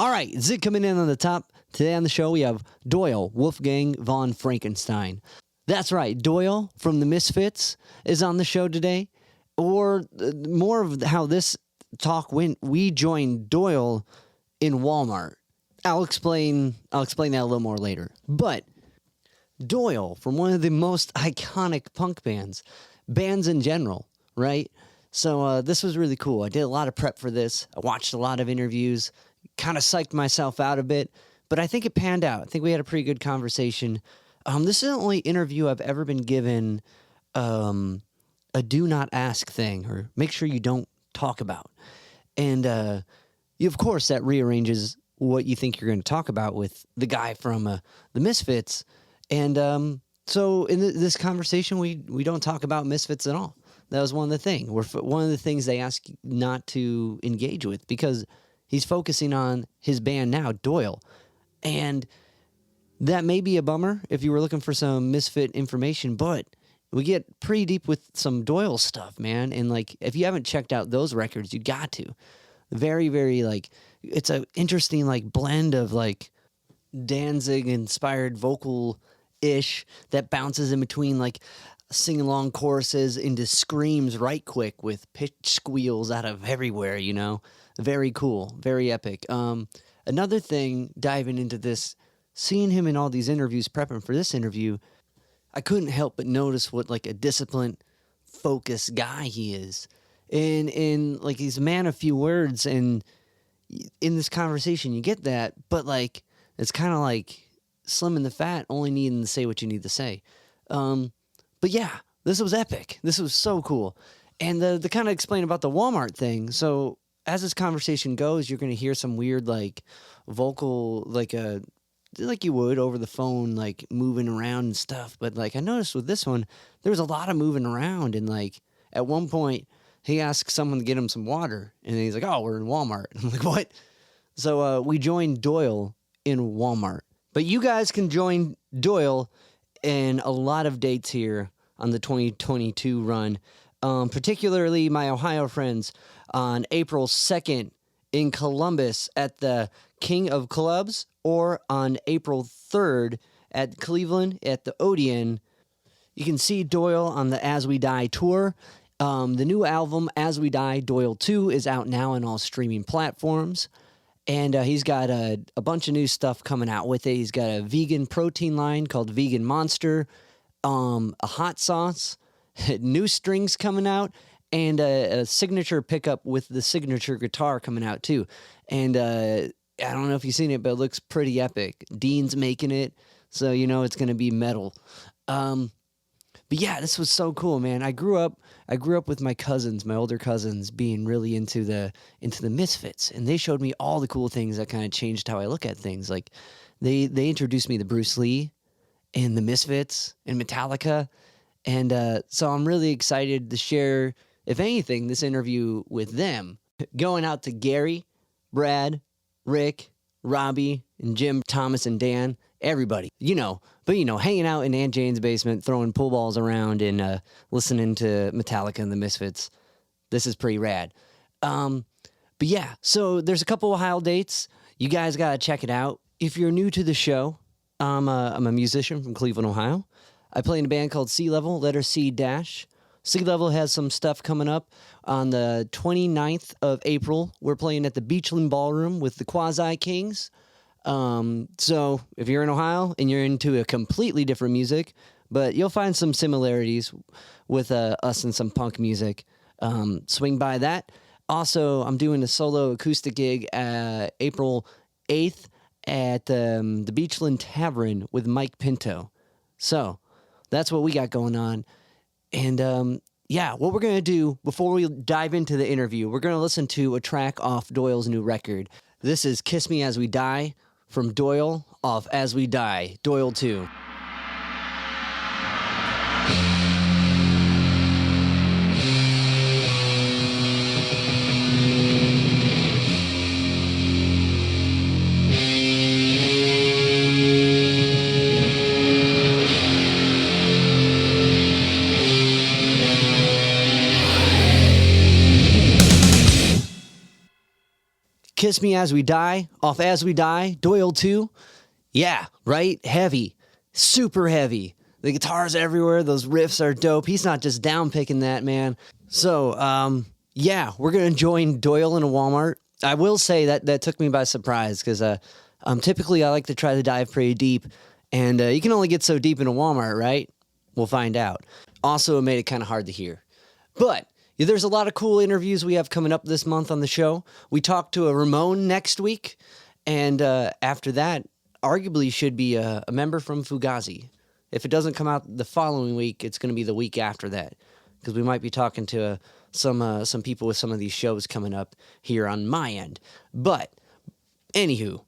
All right, Zig coming in on the top. Today on the show, we have Doyle Wolfgang Von Frankenstein. That's right, Doyle from the Misfits is on the show today. Or more of how this talk went, we joined Doyle in Walmart. I'll explain that a little more later. But Doyle, from one of the most iconic punk bands in general, right? So this was really cool. I did a lot of prep for this. I watched a lot of interviews, kind of psyched myself out a bit, but I think it panned out. I think we had a pretty good conversation. This is the only interview I've ever been given a do not ask thing, or make sure you don't talk about. And of course, that rearranges what you think you're going to talk about with the guy from the Misfits. And so in this conversation, we don't talk about Misfits at all. That was one of the things. One of the things they ask not to engage with, because he's focusing on his band now, Doyle. And that may be a bummer if you were looking for some Misfit information, but we get pretty deep with some Doyle stuff, man. And like, if you haven't checked out those records, you got to. Very, very, like, it's an interesting, like, blend of, like, Danzig-inspired vocal-ish that bounces in between, like, sing-along choruses into screams right quick with pitch squeals out of everywhere, you know? Very cool. Very epic. Another thing, diving into this, seeing him in all these interviews, prepping for this interview, I couldn't help but notice what, like, a disciplined, focused guy he is. And like, he's a man of few words, and in this conversation, you get that, but, like, it's kind of like Slim and the Fat, only needing to say what you need to say. But yeah, this was epic. This was so cool. And the kind of explain about the Walmart thing. So as this conversation goes, you're going to hear some weird, like, vocal, like you would over the phone, like, moving around and stuff. But, like, I noticed with this one, there was a lot of moving around. And, like, at one point, he asked someone to get him some water. And he's like, oh, we're in Walmart. I'm like, what? So we joined Doyle in Walmart. But you guys can join Doyle in a lot of dates here on the 2022 run. Particularly my Ohio friends on April 2nd in Columbus at the King of Clubs, or on April 3rd at Cleveland at the Odeon. You can see Doyle on the As We Die tour. The new album, As We Die, Doyle 2, is out now on all streaming platforms. And he's got a bunch of new stuff coming out with it. He's got a vegan protein line called Vegan Monster, a hot sauce, new strings coming out, and a signature pickup with the signature guitar coming out too. And I don't know if you've seen it, but it looks pretty epic. Dean's making it, so you know it's going to be metal. But yeah, this was so cool, man. I grew up with my cousins, my older cousins, being really into the Misfits, and they showed me all the cool things that kind of changed how I look at things. Like they introduced me to Bruce Lee and the Misfits and Metallica, and so I'm really excited to share, if anything, this interview with them. Going out to Gary, Brad, Rick, Robbie, and Jim, Thomas, and Dan. Everybody, hanging out in Aunt Jane's basement, throwing pool balls around and listening to Metallica and the Misfits. This is pretty rad. But yeah, so there's a couple Ohio dates. You guys got to check it out. If you're new to the show, I'm a musician from Cleveland, Ohio. I play in a band called Sea Level, letter C dash. Sea Level has some stuff coming up on the 29th of April. We're playing at the Beachland Ballroom with the Quasi Kings. So if you're in Ohio and you're into a completely different music, but you'll find some similarities with us and some punk music, swing by that. Also, I'm doing a solo acoustic gig April 8th at the Beachland Tavern with Mike Pinto. So that's what we got going on. And yeah, what we're going to do before we dive into the interview, we're going to listen to a track off Doyle's new record. This is Kiss Me As We Die from Doyle off As We Die, Doyle 2. Kiss Me As We Die, off As We Die, Doyle 2. Yeah, right? Heavy. Super heavy. The guitar's everywhere. Those riffs are dope. He's not just down picking that, man. So, yeah, we're going to join Doyle in a Walmart. I will say that took me by surprise because typically I like to try to dive pretty deep, and you can only get so deep in a Walmart, right? We'll find out. Also, it made it kind of hard to hear. But there's a lot of cool interviews we have coming up this month on the show. We talked to a Ramon next week, and after that, arguably should be a member from Fugazi. If it doesn't come out the following week, it's going to be the week after that, because we might be talking to some people with some of these shows coming up here on my end. But anywho,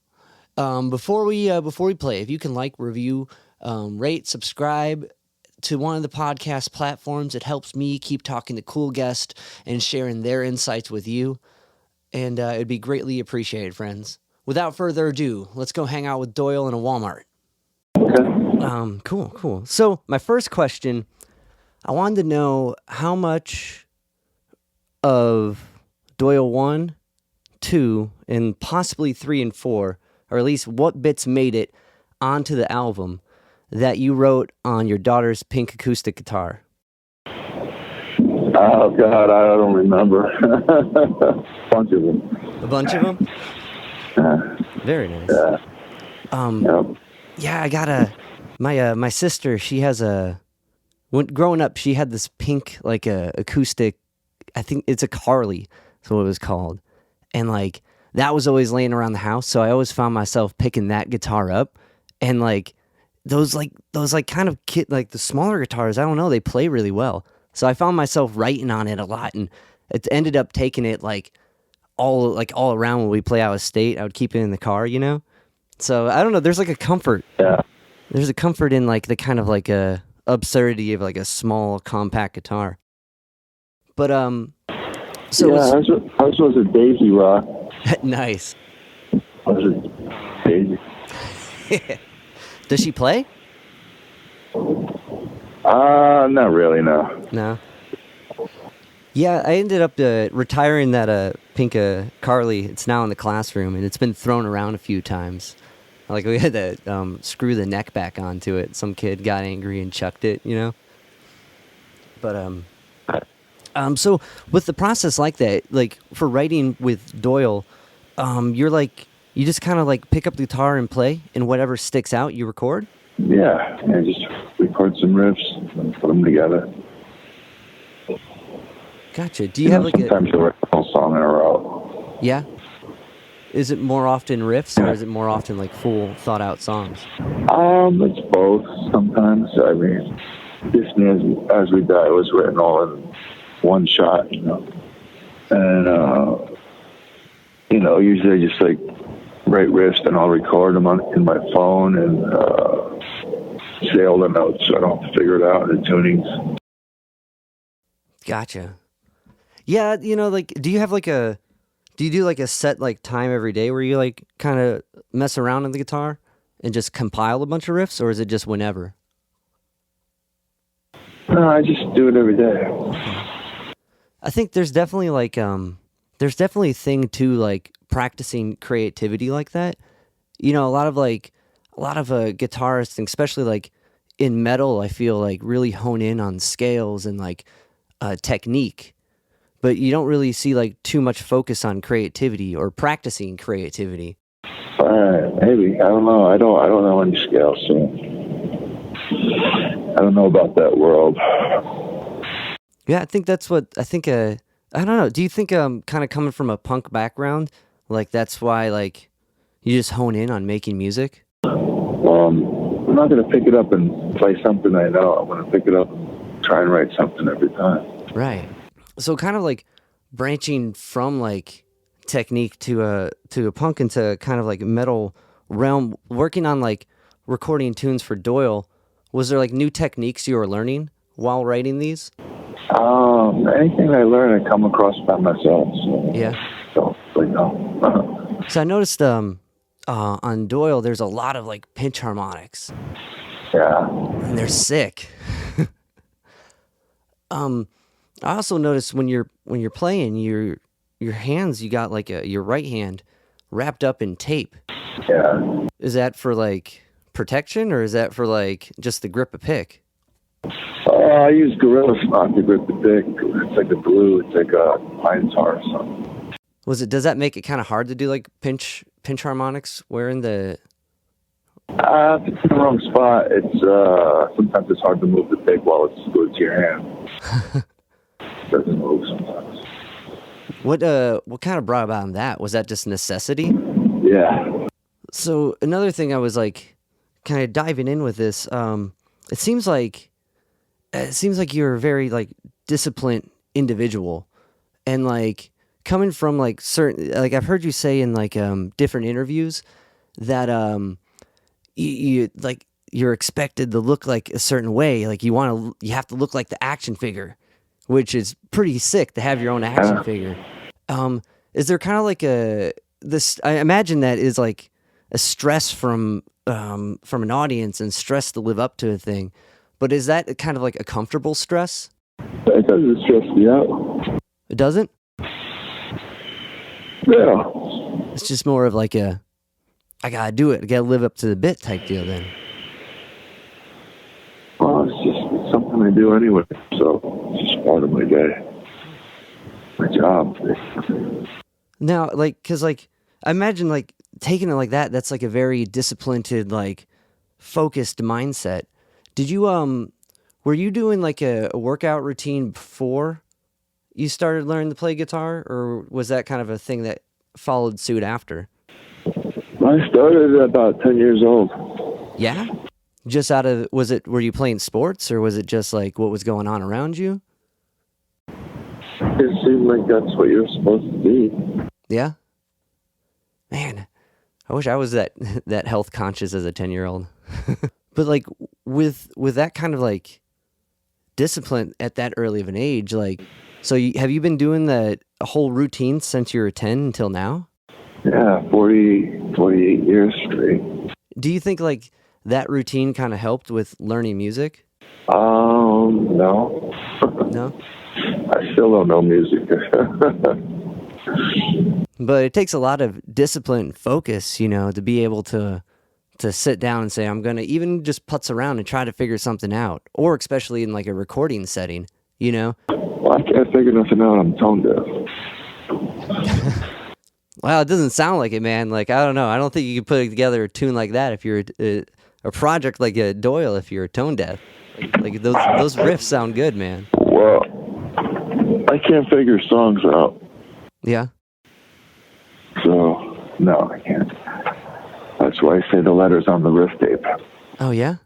before we play, if you can like, review, rate, subscribe to one of the podcast platforms, it helps me keep talking to cool guests and sharing their insights with you, and it'd be greatly appreciated, friends. Without further ado, let's go hang out with Doyle in a Walmart. Okay. Cool. So my first question, I wanted to know how much of Doyle 1, 2, and possibly 3 and 4, or at least what bits made it onto the album that you wrote on your daughter's pink acoustic guitar. Oh, God, I don't remember. Bunch of them. A bunch of them? Very nice. Yep. Yeah, I got my sister, she has growing up, she had this pink, like, acoustic, I think it's a Carly, that's what it was called. And, like, that was always laying around the house, so I always found myself picking that guitar up. And, like, those kind of like, the smaller guitars, I don't know, they play really well. So I found myself writing on it a lot, and it ended up taking it, all around when we play out of state. I would keep it in the car, you know? So, I don't know, there's, like, a comfort. Yeah. There's a comfort in, like, the kind of, like, a absurdity of, like, a small, compact guitar. But, so... Yeah, ours was a Daisy Rock. Nice. Was a Daisy. Does she play? Not really, no. No. Yeah, I ended up retiring that pink Carly. It's now in the classroom, and it's been thrown around a few times. Like, we had to screw the neck back onto it. Some kid got angry and chucked it, you know? But, so with the process like that, like, for writing with Doyle, you just kind of, like, pick up the guitar and play, and whatever sticks out, you record? Yeah, just record some riffs and put them together. Gotcha. Do you have, like, sometimes you'll write a whole song in a row. Yeah? Is it more often riffs, or is it more often, like, full, thought-out songs? It's both sometimes. I mean, Kiss Me As We Die was written all in one shot, you know. And, usually I just, like, write riffs and I'll record them in my phone and say all the notes so I don't have to figure it out in the tunings. Gotcha. Yeah, like, do you do like a set, like, time every day where you, like, kind of mess around on the guitar and just compile a bunch of riffs, or is it just whenever? No, I just do it every day. I think there's definitely, like, a thing to, like, practicing creativity like that. A lot of guitarists, and especially, like, in metal, I feel like really hone in on scales and, like, technique. But you don't really see, like, too much focus on creativity or practicing creativity. Maybe. I don't know. I don't know any scales, so I don't know about that world. Yeah, I think that's what I think. I don't know. Do you think kind of coming from a punk background, like, that's why, like, you just hone in on making music? I'm not going to pick it up and play something I know. I'm going to pick it up and try and write something every time. Right. So kind of, like, branching from, like, technique to a punk into kind of, like, metal realm, working on, like, recording tunes for Doyle, was there, like, new techniques you were learning while writing these? Anything I learn, I come across by myself. So, yeah. So, no. So I noticed on Doyle, there's a lot of, like, pinch harmonics. Yeah. And they're sick. I also noticed when you're playing your hands, you got, like, your right hand wrapped up in tape. Yeah. Is that for like protection, or is that for like just the grip of pick? I use Gorilla Stock to grip the pick. It's like a glue. It's like a pine tar or something. Does that make it kind of hard to do like pinch harmonics wearing the? If it's in the wrong spot, it's sometimes it's hard to move the pick while it's glued to your hand. It doesn't move sometimes. What kind of brought about that? Was that just necessity? Yeah. So another thing I was like kind of diving in with this, it seems like you're a very like disciplined individual, and like coming from like certain, like I've heard you say in like different interviews that you like you're expected to look like a certain way, like you have to look like the action figure, which is pretty sick to have your own action figure. Is there kind of like I imagine that is like a stress from an audience and stress to live up to a thing, but is that kind of like a comfortable stress? It doesn't stress me out. It doesn't? Yeah. It's just more of like I gotta do it, I gotta live up to the bit type deal then. Well, it's something I do anyway, so it's just part of my day. My job. Now, like, cause like, I imagine like taking it like that, that's like a very disciplined, like focused mindset. Did you, were you doing like a workout routine before you started learning to play guitar, or was that kind of a thing that followed suit after? I started at about 10 years old. Yeah? Just were you playing sports, or was it just like what was going on around you? It seemed like that's what you're supposed to be. Yeah? Man, I wish I was that health conscious as a 10-year-old. But like with that kind of like discipline at that early of an age, like, so have you been doing the whole routine since you were 10 until now? Yeah, 48 years straight. Do you think like that routine kind of helped with learning music? No. No? I still don't know music. But it takes a lot of discipline and focus, to be able to sit down and say, I'm going to even just putz around and try to figure something out. Or especially in like a recording setting, Well, I can't figure nothing out. I'm tone deaf. Wow, it doesn't sound like it, man. Like, I don't know. I don't think you could put together a tune like that if you're a project like a Doyle if you're tone deaf. Like those riffs sound good, man. Well, I can't figure songs out. Yeah. So, no, I can't. That's why I say the letters on the riff tape. Oh, yeah?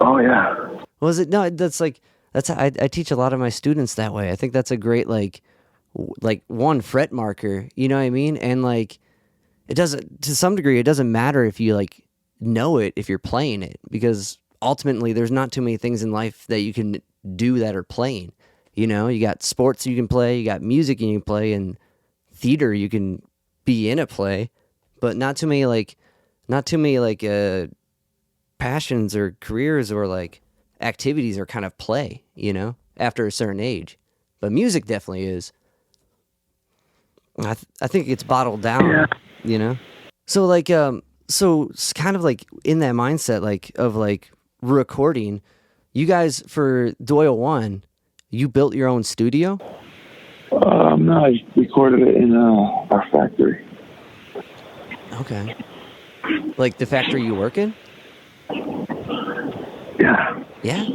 Oh, yeah. Was it? No, that's how I teach a lot of my students that way. I think that's a great, like one fret marker, you know what I mean? And like, it doesn't, to some degree, it doesn't matter if you like know it, if you're playing it, because ultimately there's not too many things in life that you can do that are playing. You got sports you can play, you got music you can play, and theater you can be in a play, but not too many passions or careers or like activities are kind of play, after a certain age. But music definitely is. I think it's bottled down, So like, so it's kind of like in that mindset, like of like recording, you guys for Doyle 1, you built your own studio? No, I recorded it in our factory. Okay. Like the factory you work in? Yeah. Yeah?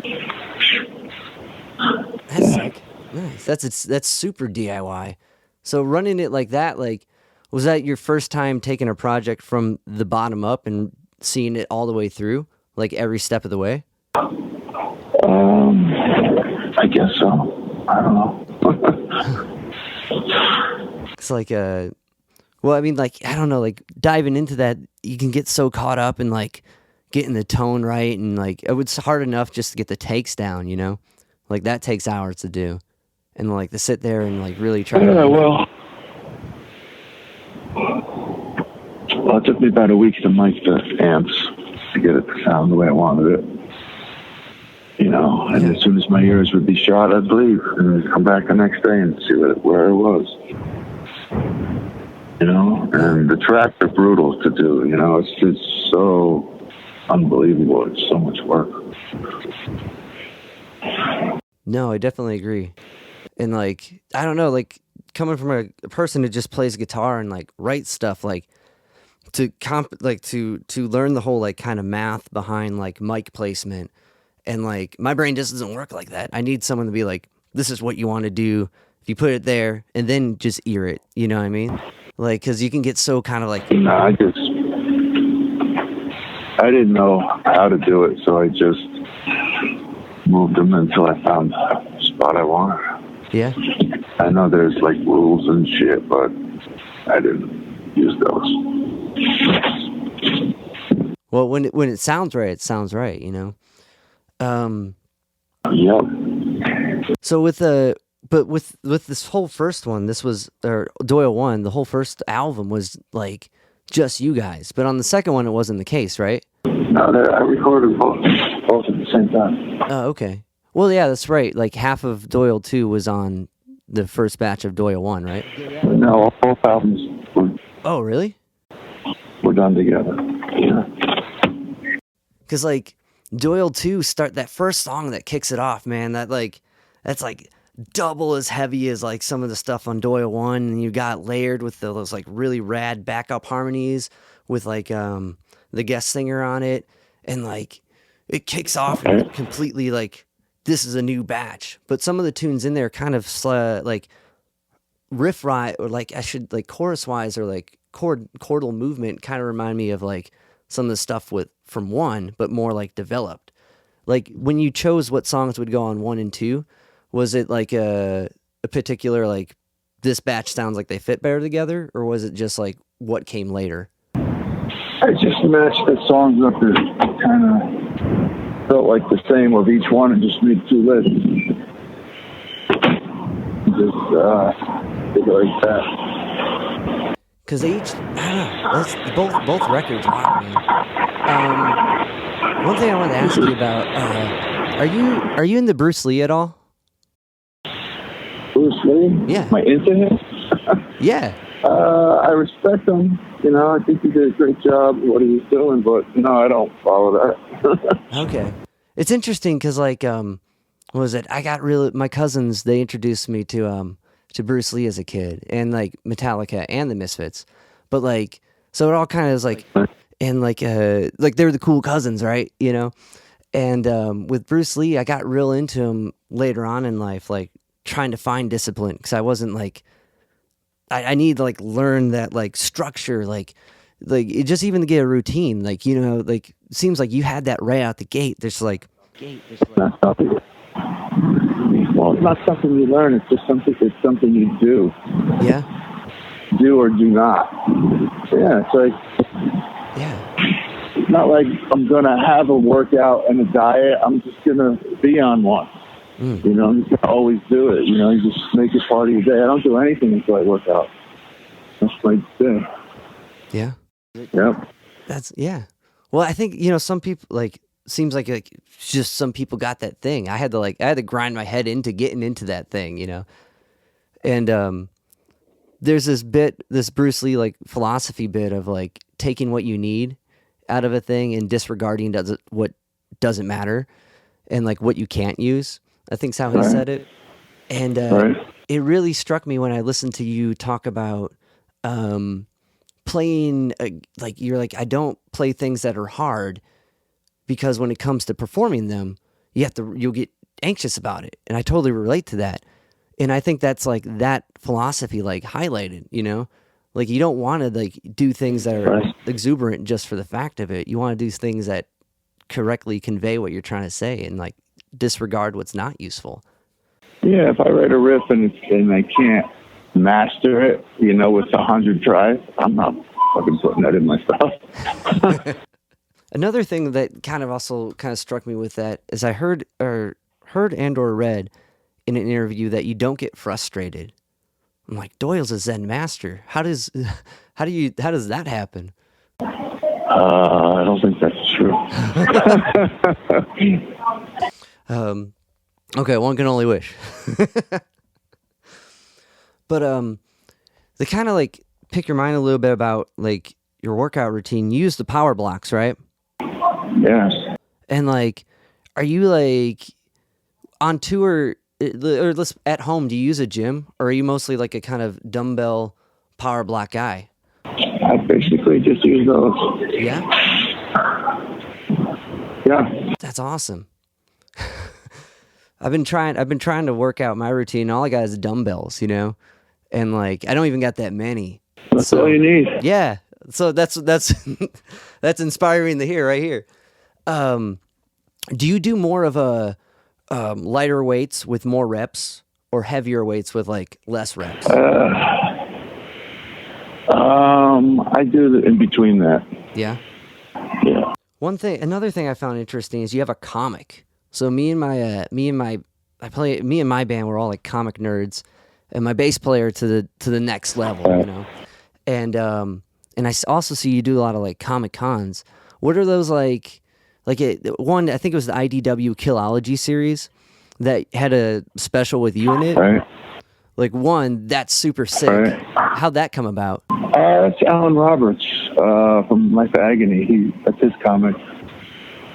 That's sick. Nice. That's super DIY. So running it like that, like, was that your first time taking a project from the bottom up and seeing it all the way through, like every step of the way? I guess so. I don't know. It's like well, I mean, like, I don't know, like diving into that, you can get so caught up in like getting the tone right, and like it's hard enough just to get the takes down, like that takes hours to do, and like to sit there and like really try. Yeah, well, it took me about a week to mic the amps to get it to sound the way I wanted it. And as soon as my ears would be shot, I'd leave and I'd come back the next day and see where it was. you know, and the tracks are brutal to do, you know, it's just so unbelievable. It's so much work. No, I definitely agree. And like, I don't know, like coming from a person who just plays guitar and like writes stuff, like to learn the whole like kind of math behind like mic placement, and like my brain just doesn't work like that. I need someone to be like, this is what you want to do. If you put it there, and then just ear it. You know what I mean? Like, because you can get so kind of like. No, I didn't know how to do it, so I just moved them until I found the spot I wanted. Yeah. I know there's like rules and shit, but I didn't use those. Well, when it sounds right, it sounds right. You know. Yep. So with this whole first one, this was or Doyle 1, the whole first album was like just you guys. But on the second one, it wasn't the case, right? No, I recorded both at the same time. Oh, okay. Well, yeah, that's right. Like half of Doyle 2 was on the first batch of Doyle 1, right? No, both albums Oh, really? were done together. Yeah. Because like Doyle 2 start that first song that kicks it off, man. That's like double as heavy as like some of the stuff on Doyle 1, and you got layered with those like really rad backup harmonies with like the guest singer on it, and like it kicks off and completely like this is a new batch. But some of the tunes in there kind of like riff right, or like I should like chorus wise or like chordal movement kind of remind me of like some of the stuff from 1, but more like developed. Like when you chose what songs would go on 1 and 2, was it like a particular like this batch sounds like they fit better together, or was it just like what came later? I just matched the songs up that kind of felt like the same of each one and just made 2 lists. Just did it like that. Because they each, I don't know, both records rock, man. One thing I wanted to ask you about, are you into Bruce Lee at all? Bruce Lee? Yeah. Am I into him? Yeah. I respect him. You know, I think he did a great job with what he was doing, but no, I don't follow that. Okay. It's interesting because like, what was it? My cousins, they introduced me to Bruce Lee as a kid, and like Metallica and the Misfits. But like, so it all kind of is like, and like they were the cool cousins, right? You know? And with Bruce Lee, I got real into him later on in life, like trying to find discipline, because I wasn't like, I need to like learn that like structure, like it just even to get a routine, like, you know, like it seems like you had that right out the gate. There's like, Not something. Well, it's not something you learn. It's just something. It's something you do. yeah, Do or do not. Yeah, it's like yeah, it's not like I'm gonna have a workout and a diet. I'm just gonna be on one. You know, I'm just gonna always do it. You know, you just make it part of your day. I don't do anything until I work out. That's my thing. yeah. Yep. That's yeah. Well, I think, you know, some people like seems like just some people got that thing. I had to grind my head into getting into that thing, you know. And there's this Bruce Lee like philosophy bit of like taking what you need out of a thing and disregarding what doesn't matter, and like what you can't use. I think's how he said it. And it really struck me when I listened to you talk about playing, like you're like, I don't play things that are hard because when it comes to performing them, you'll get anxious about it. And I totally relate to that. And I think that's like that philosophy, like highlighted, you know, like you don't want to like do things that are exuberant just for the fact of it. You want to do things that correctly convey what you're trying to say and like disregard what's not useful. Yeah, if I write a riff and I can't master it, you know, with 100 tries, I'm not fucking putting that in my stuff. Another thing that kind of also kind of struck me with that is I heard and or read in an interview that you don't get frustrated. I'm like, Doyle's a Zen master. How does that happen? I don't think that's true. Okay, one can only wish. But the kind of like pick your mind a little bit about like your workout routine. You use the power blocks, right? Yes. And like, are you like on tour or at home? Do you use a gym, or are you mostly like a kind of dumbbell power block guy? I basically just use those. Yeah, Yeah. that's awesome. I've been trying to work out my routine. All I got is dumbbells, and like I don't even got that many. That's all you need. Yeah, so that's that's inspiring to hear right here. Do you do more of a lighter weights with more reps, or heavier weights with like less reps? I do in between that. Yeah. Yeah. Another thing I found interesting is you have a comic. So me and my band, we're all like comic nerds, and my bass player to the next level, and I also see you do a lot of like comic cons. What are those like? One, I think it was the IDW Killology series that had a special with you in it. Right. Like one, that's super sick. Right. How'd that come about? That's Alan Roberts from Life of Agony. That's his comic.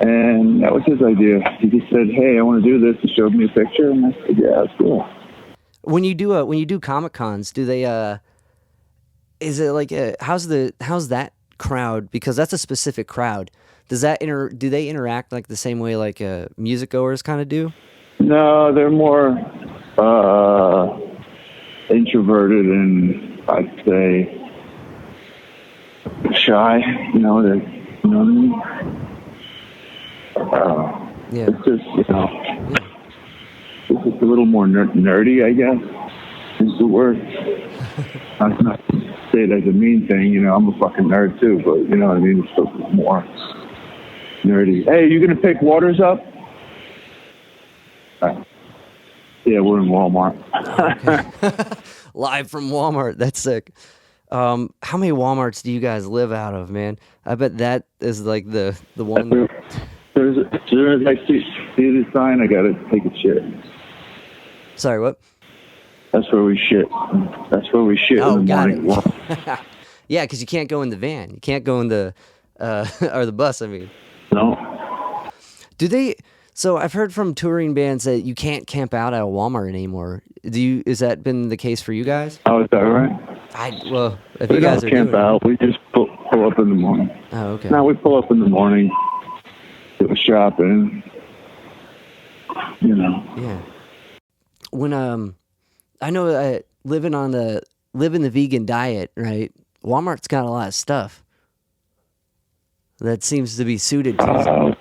And that was his idea. He just said, "Hey, I want to do this." He showed me a picture, and I said, "Yeah, that's cool." When you do Comic Cons, do they is it like how's that crowd? Because that's a specific crowd. Do they interact like the same way like music goers kind of do? No, they're more introverted and I'd say shy. You know what I mean? Yeah. It's just, it's just a little more nerdy, I guess, is the word. I'm not say it as a mean thing, I'm a fucking nerd too, but you know what I mean? It's still more nerdy. Hey, you gonna pick Waters up? Yeah, we're in Walmart. Okay. Live from Walmart. That's sick. How many Walmarts do you guys live out of, man? I bet that is like the one. As soon as I see the sign, I gotta take a shit. Sorry, what? That's where we shit. That's where we shit in the morning. It. Yeah, because you can't go in the van. You can't go in the or the bus. I mean. No. Do they? So I've heard from touring bands that you can't camp out at a Walmart anymore. Is that been the case for you guys? Oh, is that right? If you guys are camp doing out, we just pull up in the morning. Oh, okay. No, we pull up in the morning, go shopping. Yeah. When I know living the vegan diet, right? Walmart's got a lot of stuff that seems to be suited to.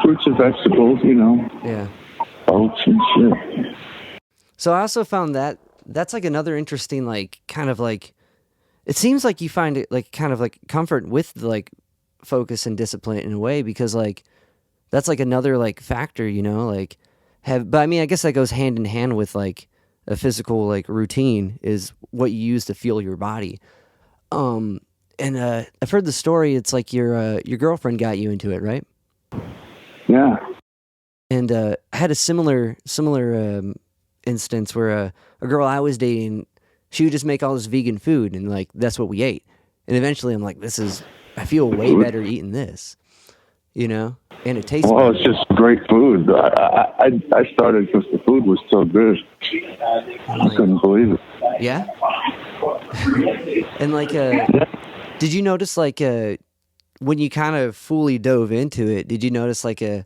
Fruits and vegetables, Yeah. Oats and shit. So I also found that's like another interesting, like, kind of like, it seems like you find it like kind of like comfort with the, like, focus and discipline in a way, because like that's like another like factor, like but I mean, I guess that goes hand in hand with like a physical like routine is what you use to fuel your body. And I've heard the story. It's like your girlfriend got you into it, right? Yeah. And I had a similar instance where a girl I was dating, she would just make all this vegan food, and like that's what we ate. And eventually, I'm like, I feel way better eating this, and it tastes. Well, better. it's just great food. I started because the food was so good. I couldn't believe it. Yeah. And like, did you notice like when you kind of fully dove into it, did you notice like a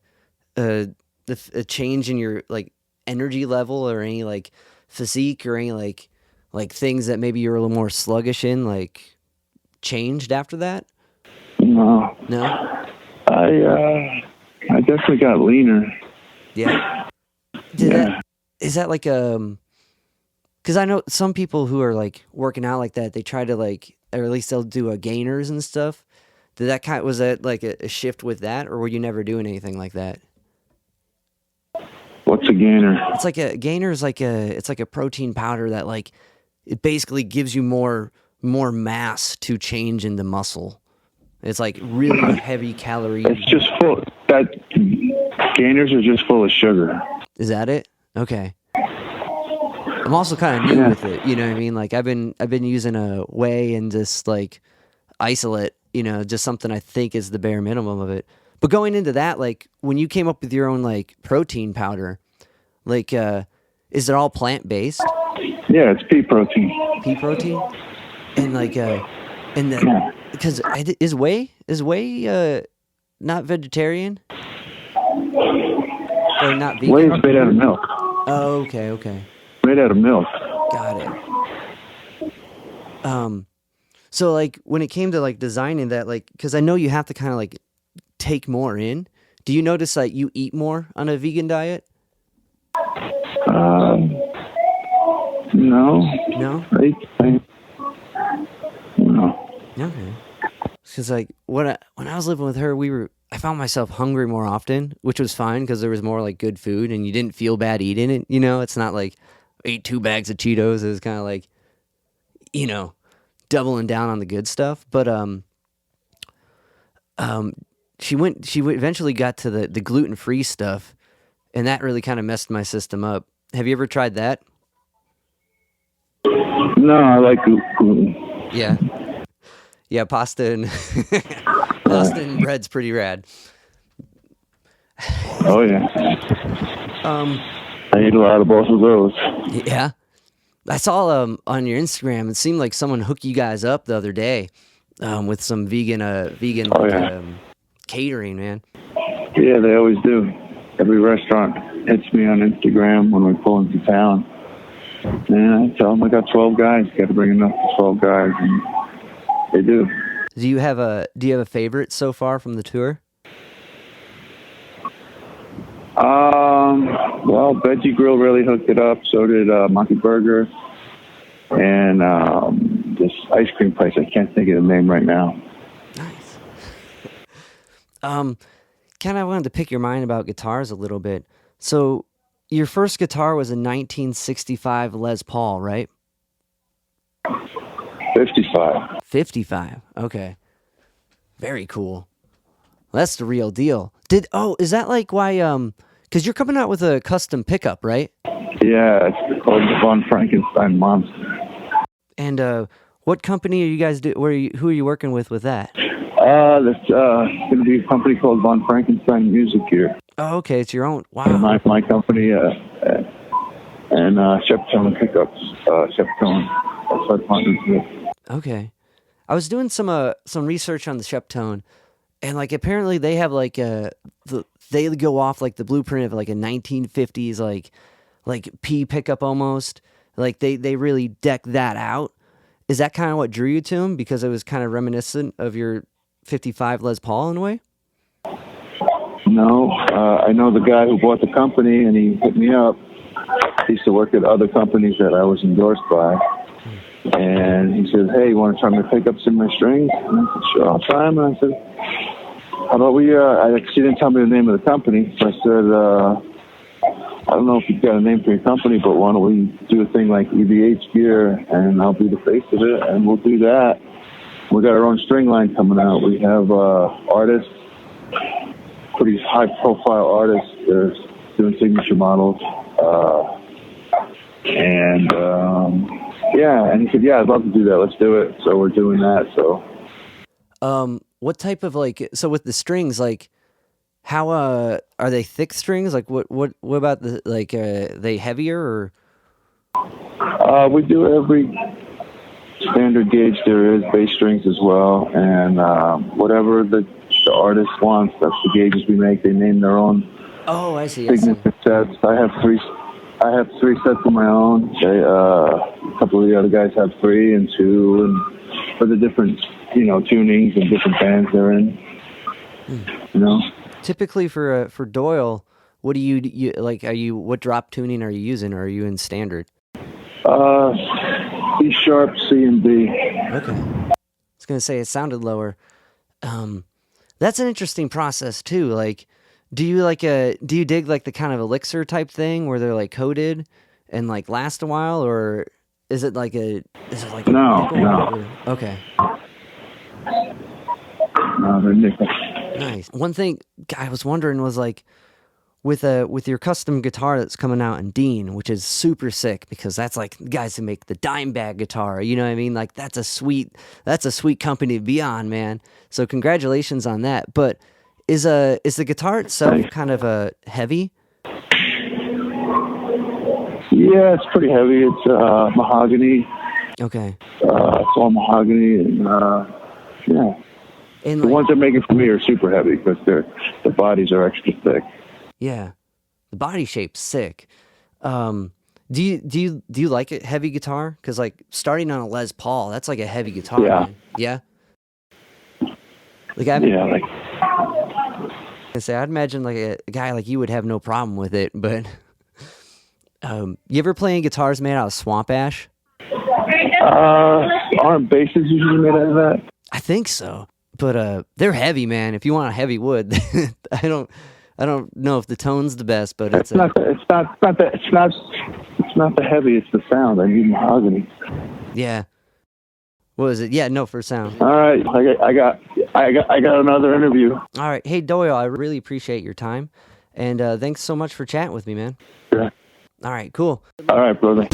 change in your like energy level, or any like physique, or any like things that maybe you're a little more sluggish in, like changed after that? No. I definitely got leaner. Yeah. Is that like because I know some people who are like working out like that, they try to like, or at least they'll do gainers and stuff. Was that like a shift with that, or were you never doing anything like that? What's a gainer? It's like a gainer is like it's like a protein powder that like it basically gives you more mass to change into muscle. It's like really heavy calorie. It's just full. Gainers are just full of sugar. Is that it? Okay. I'm also kind of new Yeah. with it. You know what I mean? Like I've been using a whey and just like isolate. You know, just something I think is the bare minimum of it. But going into that, like when you came up with your own like protein powder, like is it all plant based? Yeah, it's pea protein. Pea protein? And like and that Yeah. because is whey not vegetarian or not Whey vegan? is made out of milk. Oh, okay. Made out of milk. Got it. Um so like when it came to like designing that, like cuz I know you have to kind of like take more in. Do you notice that you eat more on a vegan diet? Um, no. No? No. Okay. Because like when I was living with her, I found myself hungry more often, which was fine because there was more like good food and you didn't feel bad eating it. You know, it's not like I ate 2 bags of Cheetos. It was kind of like, you know, doubling down on the good stuff. But um, eventually got to the gluten free stuff, and that really kind of messed my system up. Have you ever tried that? No, I like gluten. Yeah, yeah, pasta and pasta and bread's pretty rad. Oh yeah. Um, I eat a lot of both of those. yeah. I saw on your Instagram. It seemed like someone hooked you guys up the other day with some vegan Oh like yeah. catering, man. Yeah, they always do. Every restaurant hits me on Instagram when we pull into town. And I tell them I got 12 guys. Got to bring enough for 12 guys. And they do. Do you have a favorite so far from the tour? Well, Veggie Grill really hooked it up. So did Monkey Burger and this ice cream place. I can't think of the name right now. Nice. Kind of wanted to pick your mind about guitars a little bit. So your first guitar was a 1965 Les Paul, right? 55. 55. Okay. Very cool. That's the real deal. Is that like why cuz you're coming out with a custom pickup, right? Yeah, it's called the Von Frankenstein Monster. And what company are you guys who are you working with that? That's going to be a company called Von Frankenstein Music here. Oh, okay, it's your own. And Wow. my company and Sheptone Pickups. Sheptone. That's our partners with. Okay. I was doing some research on the Sheptone, and like apparently they have like they go off like the blueprint of like a 1950s like P pickup almost. Like they really deck that out. Is that kind of what drew you to them because it was kind of reminiscent of your 55 Les Paul in a way? No, I know the guy who bought the company, and he hit me up. He used to work at other companies that I was endorsed by. And he said, hey, you want to try me to pick up some of my strings? And I said, sure, I'll try them. And I said, how about she didn't tell me the name of the company. So I said, I don't know if you've got a name for your company, but why don't we do a thing like EVH gear, and I'll be the face of it, and we'll do that. We got our own string line coming out. We have artists, pretty high-profile artists. They're doing signature models. And he said, yeah, I'd love to do that. Let's do it. So we're doing that. So, what type of so with the strings, like how are they thick strings? Like what about the they heavier or? we do every standard gauge there is, bass strings as well, and whatever the artist wants, that's the gauges we make. They name their own. Oh, I see. Signature sets. I have three sets of my own. A couple of the other guys have 3 and 2, and for the different, tunings and different bands they're in. Typically for Doyle, what do you like? What drop tuning are you using? Or are you in standard? C sharp, C and B. Okay. I was gonna say it sounded lower. That's an interesting process too. Like, do you dig like the kind of elixir type thing where they're like coated and like last a while, or is it like a No. Okay. No, they're nickel. Nice. One thing I was wondering was like, with your custom guitar that's coming out in Dean, which is super sick because that's like guys who make the dime bag guitar. You know what I mean? Like that's a sweet company to be on, man. So congratulations on that. But is the guitar itself Thanks. kind of heavy? Yeah, it's pretty heavy. It's mahogany. Okay. It's all mahogany, and yeah. And The like, ones they're making for me are super heavy because the bodies are extra thick. yeah, the body shape's sick. Do you like a heavy guitar? Because like starting on a Les Paul, that's like a heavy guitar. Yeah. Man. Yeah. Like I'd imagine like a guy like you would have no problem with it, but you ever play any guitars made out of swamp ash? Aren't basses usually made out of that? I think so, but they're heavy, man. If you want a heavy wood, I don't know if the tone's the best, but it's not the heavy. It's the sound. I need mahogany. yeah. What was it? Yeah, no, for sound. All right, I got another interview. All right, hey Doyle, I really appreciate your time, and thanks so much for chatting with me, man. Yeah. All right, cool. All right, brother.